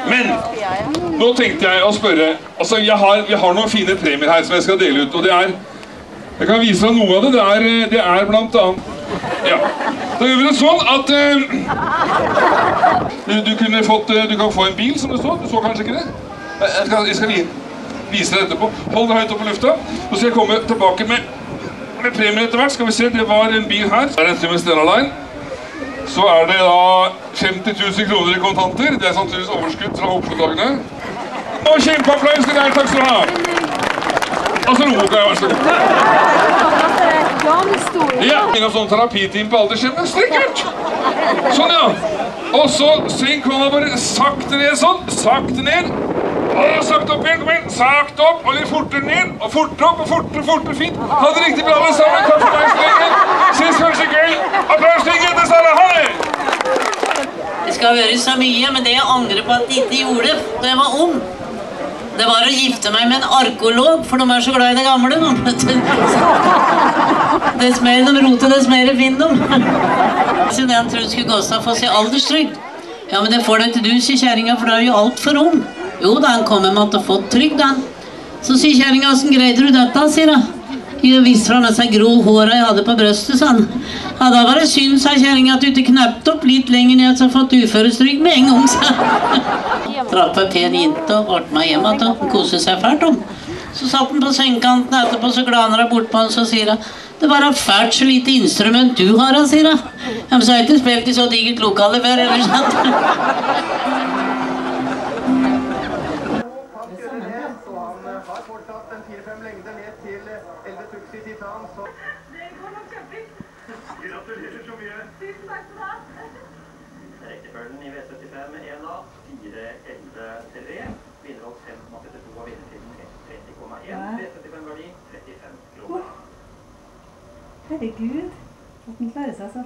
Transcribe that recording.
Men nå tenkte jeg å spørre, altså vi har noen fine premier her som jeg skal dele ut, og det jeg kan vise deg noe av det, det er blant annet, ja, da gjør vi det sånn at du kan få en bil som det står, du så kanskje ikke det? Jeg skal vise deg etterpå, hold det høyt opp på lufta, så skal jeg komme tilbake med premier etter hvert, skal vi se, det var en bil her, det en Siemens Stena Line. Så det da 50 000 kroner i kontanter. Det sannsynligvis overskudd fra Oslo-dagene. Og kjempeapplaus til deg, takk skal du ha! Altså, roboka, vær så god. Ja, en sånn terapiteam på aldershjemmet. Strekk ut! Sånn, ja. Og så senk hånda bare sakte ned sånn. Sakte ned. Og sakte opp igjen, kom igjen. Sakte opp, og litt fortere ned. Og fortere opp, og fortere, fint. Ha det riktig bra alle sammen. Takk for deg, Strengen. Sist kanskje gøy. Applaus til Gette Sara, hei! Det skal være så mye, men det jeg angrer på at de ikke gjorde da jeg var ung, det var å gifte meg med en arkeolog, for de så glad i det gamle nå. Dess mer de roter, dess mer finner de. Så den tror jeg skulle gå seg for å si alderstrygd. Ja, men det får da ikke du, sier kjæringa, for da jo alt for ung. Jo, da han kommer med at ha fått trygd, han. Så sier kjæringa, hvordan greide du dette, sier han. Jeg visste fra med seg grå håret jeg hadde på brøstet, sa han. Ja, da var det synd, sa kjæringa, at du ikke knappte opp litt lenger ned, så fått uførestrygd med en gang, sa han. Trapp en pen jente og ble meg hjemme, og koset seg fælt om. Så satt han på sengekanten etterpå, så glaner han bort på han, så sier han, det var fælt så lite instrument du har, sier han. Ja, men så har jeg ikke spilt i så digert lokale før, eller sant? Gratulerer så mye. Tusen takk for det. Rekkefølgen i V75 1A, 4-11-3. Vinnerhold 5,32 og vinnertiden 30,1. V75-verdi 35 kroner. Herregud, at den klarer seg så